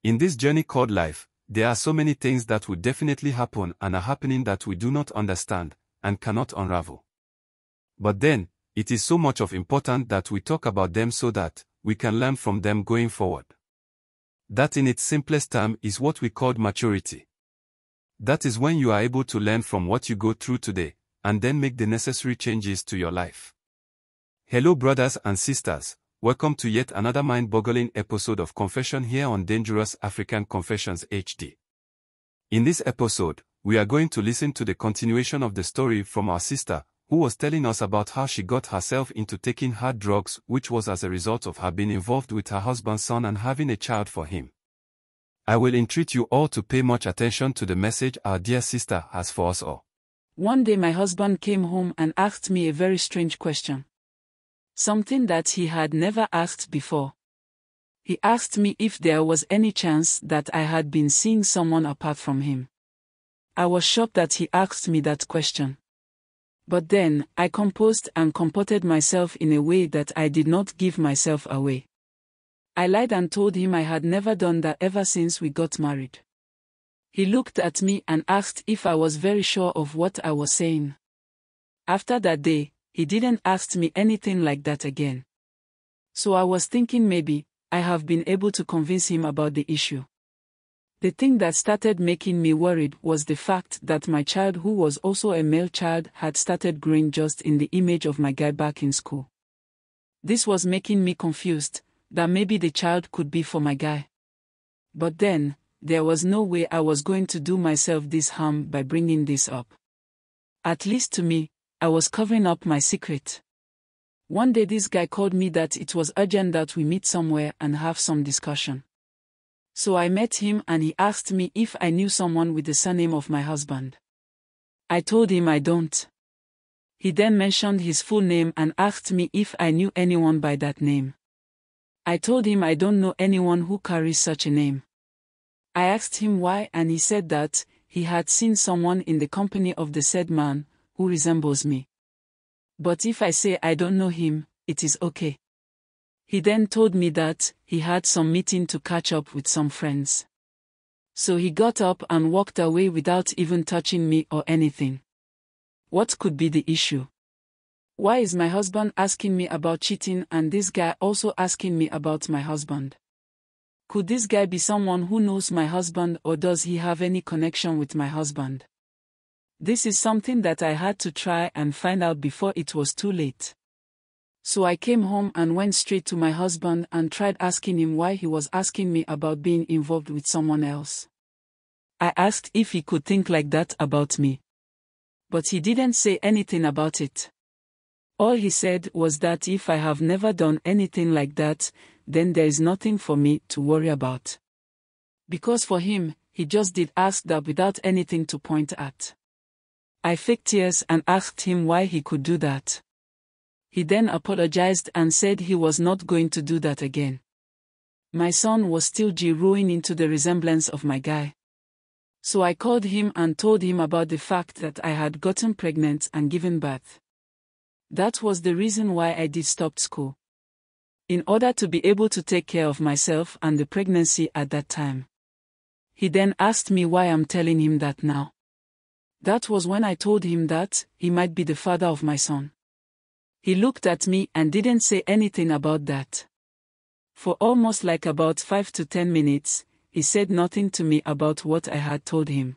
In this journey called life, there are so many things that will definitely happen and are happening that we do not understand and cannot unravel. But then, it is so much of important that we talk about them so that we can learn from them going forward. That in its simplest term is what we call maturity. That is when you are able to learn from what you go through today, and then make the necessary changes to your life. Hello brothers and sisters, welcome to yet another mind-boggling episode of Confession here on Dangerous African Confessions HD. In this episode, we are going to listen to the continuation of the story from our sister, who was telling us about how she got herself into taking hard drugs, which was as a result of her being involved with her husband's son and having a child for him. I will entreat you all to pay much attention to the message our dear sister has for us all. One day my husband came home and asked me a very strange question. Something that he had never asked before. He asked me if there was any chance that I had been seeing someone apart from him. I was shocked that he asked me that question. But then, I composed and comported myself in a way that I did not give myself away. I lied and told him I had never done that ever since we got married. He looked at me and asked if I was very sure of what I was saying. After that day, he didn't ask me anything like that again. So I was thinking maybe I have been able to convince him about the issue. The thing that started making me worried was the fact that my child, who was also a male child, had started growing just in the image of my guy back in school. This was making me confused, that maybe the child could be for my guy. But then, there was no way I was going to do myself this harm by bringing this up. At least to me, I was covering up my secret. One day this guy called me that it was urgent that we meet somewhere and have some discussion. So I met him and he asked me if I knew someone with the surname of my husband. I told him I don't. He then mentioned his full name and asked me if I knew anyone by that name. I told him I don't know anyone who carries such a name. I asked him why and he said that he had seen someone in the company of the said man who resembles me. But if I say I don't know him, it is okay. He then told me that he had some meeting to catch up with some friends. So he got up and walked away without even touching me or anything. What could be the issue? Why is my husband asking me about cheating and this guy also asking me about my husband? Could this guy be someone who knows my husband or does he have any connection with my husband? This is something that I had to try and find out before it was too late. So I came home and went straight to my husband and tried asking him why he was asking me about being involved with someone else. I asked if he could think like that about me. But he didn't say anything about it. All he said was that if I have never done anything like that, then there is nothing for me to worry about. Because for him, he just did ask that without anything to point at. I faked tears and asked him why he could do that. He then apologized and said he was not going to do that again. My son was still growing into the resemblance of my guy. So I called him and told him about the fact that I had gotten pregnant and given birth. That was the reason why I did stop school. In order to be able to take care of myself and the pregnancy at that time. He then asked me why I'm telling him that now. That was when I told him that he might be the father of my son. He looked at me and didn't say anything about that. For almost like about 5 to 10 minutes, he said nothing to me about what I had told him.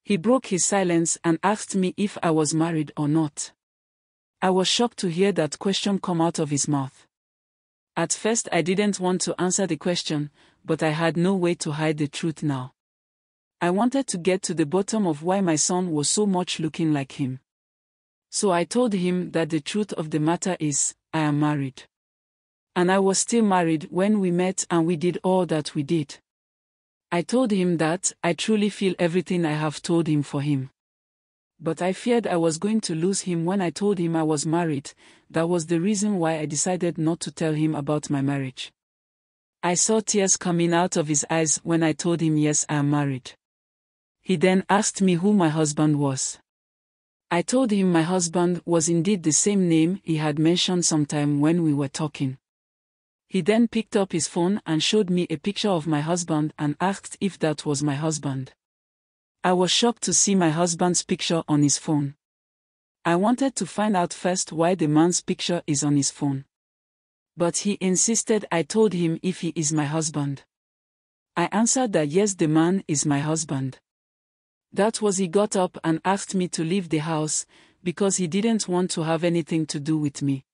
He broke his silence and asked me if I was married or not. I was shocked to hear that question come out of his mouth. At first I didn't want to answer the question, but I had no way to hide the truth now. I wanted to get to the bottom of why my son was so much looking like him. So I told him that the truth of the matter is, I am married. And I was still married when we met and we did all that we did. I told him that I truly feel everything I have told him for him. But I feared I was going to lose him when I told him I was married. That was the reason why I decided not to tell him about my marriage. I saw tears coming out of his eyes when I told him yes, I am married. He then asked me who my husband was. I told him my husband was indeed the same name he had mentioned sometime when we were talking. He then picked up his phone and showed me a picture of my husband and asked if that was my husband. I was shocked to see my husband's picture on his phone. I wanted to find out first why the man's picture is on his phone. But he insisted I told him if he is my husband. I answered that yes, the man is my husband. That was he got up and asked me to leave the house, because he didn't want to have anything to do with me.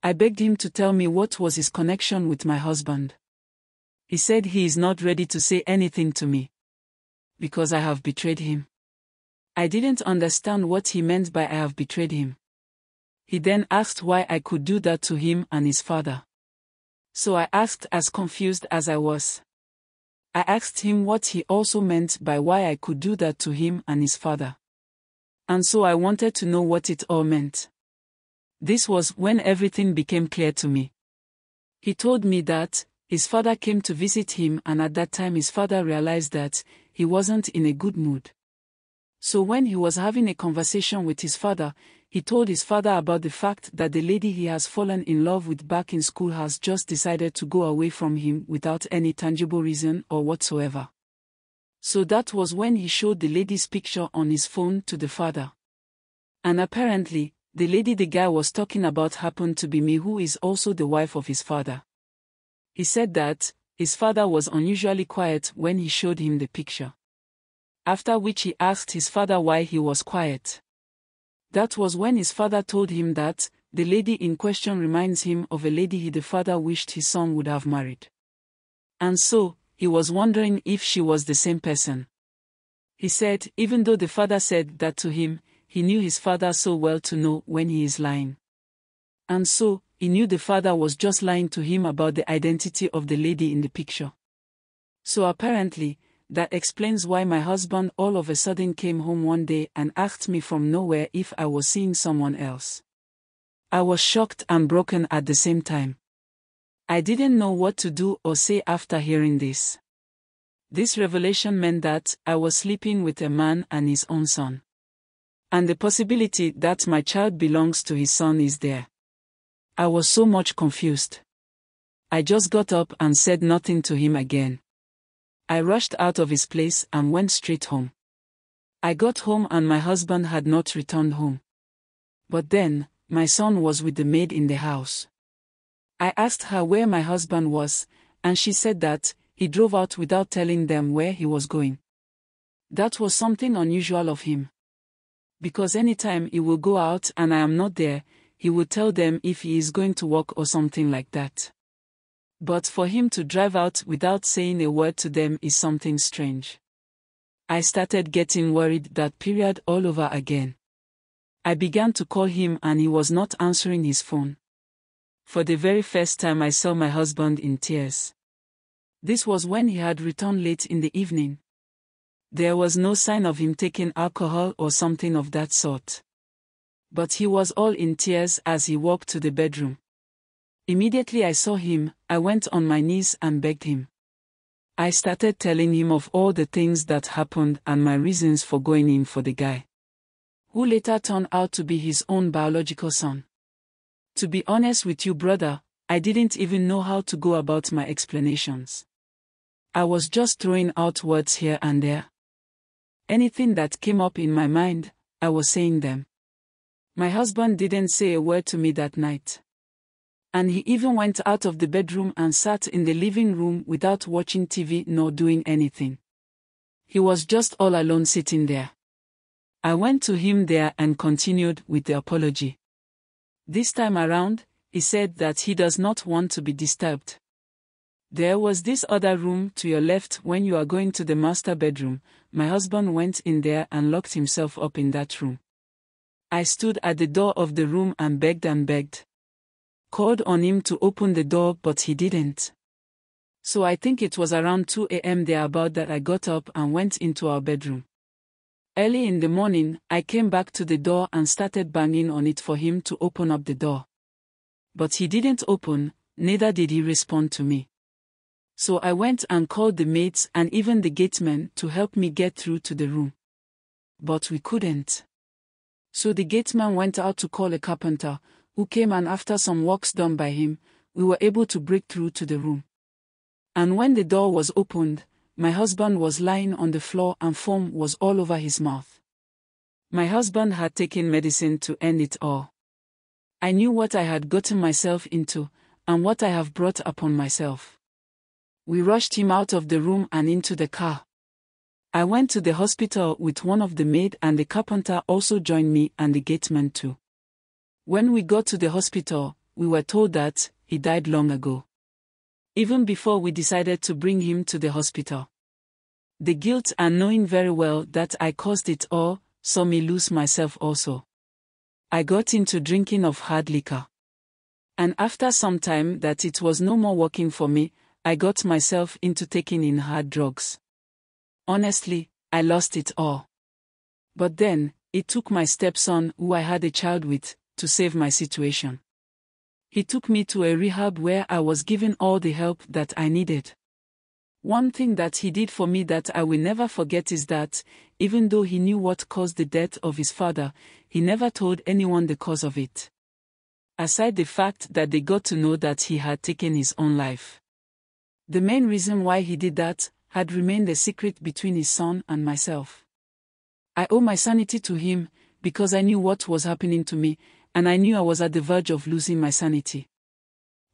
I begged him to tell me what was his connection with my husband. He said he is not ready to say anything to me, because I have betrayed him. I didn't understand what he meant by I have betrayed him. He then asked why I could do that to him and his father. So I asked, as confused as I was. I asked him what he also meant by why I could do that to him and his father. And so I wanted to know what it all meant. This was when everything became clear to me. He told me that his father came to visit him, and at that time his father realized that he wasn't in a good mood. So when he was having a conversation with his father, he told his father about the fact that the lady he has fallen in love with back in school has just decided to go away from him without any tangible reason or whatsoever. So that was when he showed the lady's picture on his phone to the father. And apparently, the lady the guy was talking about happened to be me, who is also the wife of his father. He said that his father was unusually quiet when he showed him the picture. After which he asked his father why he was quiet. That was when his father told him that the lady in question reminds him of a lady the father wished his son would have married. And so, he was wondering if she was the same person. He said, even though the father said that to him, he knew his father so well to know when he is lying. And so, he knew the father was just lying to him about the identity of the lady in the picture. So apparently, that explains why my husband all of a sudden came home one day and asked me from nowhere if I was seeing someone else. I was shocked and broken at the same time. I didn't know what to do or say after hearing this. This revelation meant that I was sleeping with a man and his own son. And the possibility that my child belongs to his son is there. I was so much confused. I just got up and said nothing to him again. I rushed out of his place and went straight home. I got home and my husband had not returned home. But then, my son was with the maid in the house. I asked her where my husband was, and she said that he drove out without telling them where he was going. That was something unusual of him. Because anytime he will go out and I am not there, he will tell them if he is going to work or something like that. But for him to drive out without saying a word to them is something strange. I started getting worried that period all over again. I began to call him and he was not answering his phone. For the very first time I saw my husband in tears. This was when he had returned late in the evening. There was no sign of him taking alcohol or something of that sort. But he was all in tears as he walked to the bedroom. Immediately I saw him, I went on my knees and begged him. I started telling him of all the things that happened and my reasons for going in for the guy, who later turned out to be his own biological son. To be honest with you, brother, I didn't even know how to go about my explanations. I was just throwing out words here and there. Anything that came up in my mind, I was saying them. My husband didn't say a word to me that night. And he even went out of the bedroom and sat in the living room without watching TV nor doing anything. He was just all alone sitting there. I went to him there and continued with the apology. This time around, he said that he does not want to be disturbed. There was this other room to your left when you are going to the master bedroom. My husband went in there and locked himself up in that room. I stood at the door of the room and begged. Called on him to open the door, but he didn't. So I think it was around 2 a.m. thereabout that I got up and went into our bedroom. Early in the morning, I came back to the door and started banging on it for him to open up the door. But he didn't open, neither did he respond to me. So I went and called the maids and even the gateman to help me get through to the room. But we couldn't. So the gateman went out to call a carpenter, who came, and after some works done by him, we were able to break through to the room. And when the door was opened, my husband was lying on the floor and foam was all over his mouth. My husband had taken medicine to end it all. I knew what I had gotten myself into, and what I have brought upon myself. We rushed him out of the room and into the car. I went to the hospital with one of the maid, and the carpenter also joined me, and the gateman too. When we got to the hospital, we were told that he died long ago. Even before we decided to bring him to the hospital. The guilt and knowing very well that I caused it all, saw me lose myself also. I got into drinking of hard liquor. And after some time that it was no more working for me, I got myself into taking in hard drugs. Honestly, I lost it all. But then, it took my stepson, who I had a child with, to save my situation. He took me to a rehab where I was given all the help that I needed. One thing that he did for me that I will never forget is that, even though he knew what caused the death of his father, he never told anyone the cause of it. Aside the fact that they got to know that he had taken his own life. The main reason why he did that had remained a secret between his son and myself. I owe my sanity to him, because I knew what was happening to me, and I knew I was at the verge of losing my sanity.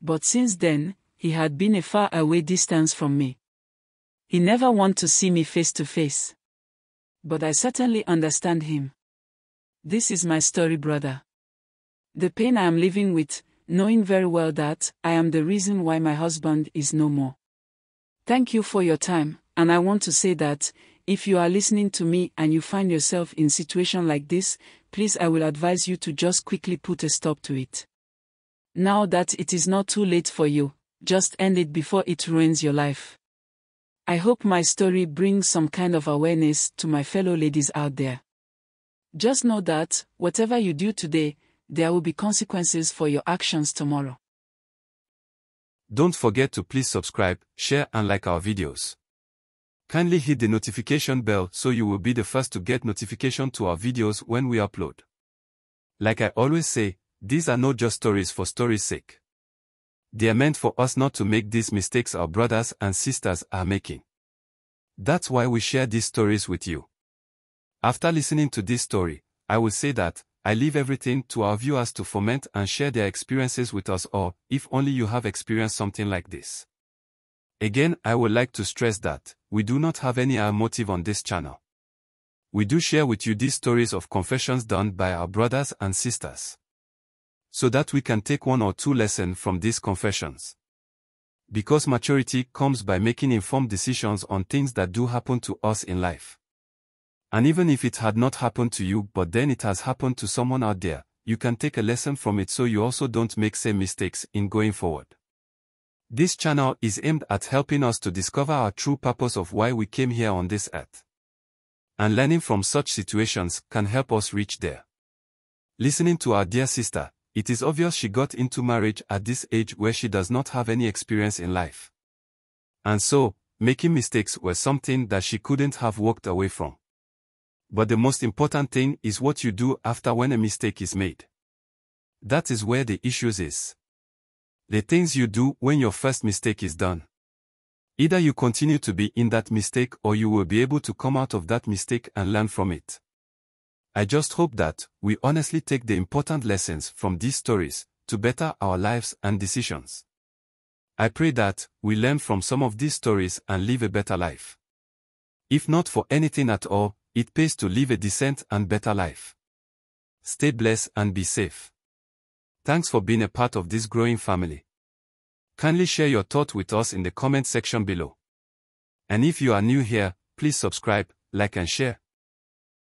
But since then, he had been a far away distance from me. He never wanted to see me face to face. But I certainly understand him. This is my story, brother. The pain I am living with, knowing very well that I am the reason why my husband is no more. Thank you for your time, and I want to say that, if you are listening to me and you find yourself in a situation like this, please, I will advise you to just quickly put a stop to it. Now that it is not too late for you, just end it before it ruins your life. I hope my story brings some kind of awareness to my fellow ladies out there. Just know that, whatever you do today, there will be consequences for your actions tomorrow. Don't forget to please subscribe, share and like our videos. Kindly hit the notification bell so you will be the first to get notification to our videos when we upload. Like I always say, these are not just stories for story's sake. They are meant for us not to make these mistakes our brothers and sisters are making. That's why we share these stories with you. After listening to this story, I will say that, I leave everything to our viewers to foment and share their experiences with us, or, if only you have experienced something like this. Again, I would like to stress that, we do not have any other motive on this channel. We do share with you these stories of confessions done by our brothers and sisters, so that we can take one or two lessons from these confessions. Because maturity comes by making informed decisions on things that do happen to us in life. And even if it had not happened to you but then it has happened to someone out there, you can take a lesson from it so you also don't make same mistakes in going forward. This channel is aimed at helping us to discover our true purpose of why we came here on this earth. And learning from such situations can help us reach there. Listening to our dear sister, it is obvious she got into marriage at this age where she does not have any experience in life. And so, making mistakes were something that she couldn't have walked away from. But the most important thing is what you do after when a mistake is made. That is where the issue is. The things you do when your first mistake is done. Either you continue to be in that mistake or you will be able to come out of that mistake and learn from it. I just hope that we honestly take the important lessons from these stories to better our lives and decisions. I pray that we learn from some of these stories and live a better life. If not for anything at all, it pays to live a decent and better life. Stay blessed and be safe. Thanks for being a part of this growing family. Kindly share your thought with us in the comment section below. And if you are new here, please subscribe, like and share.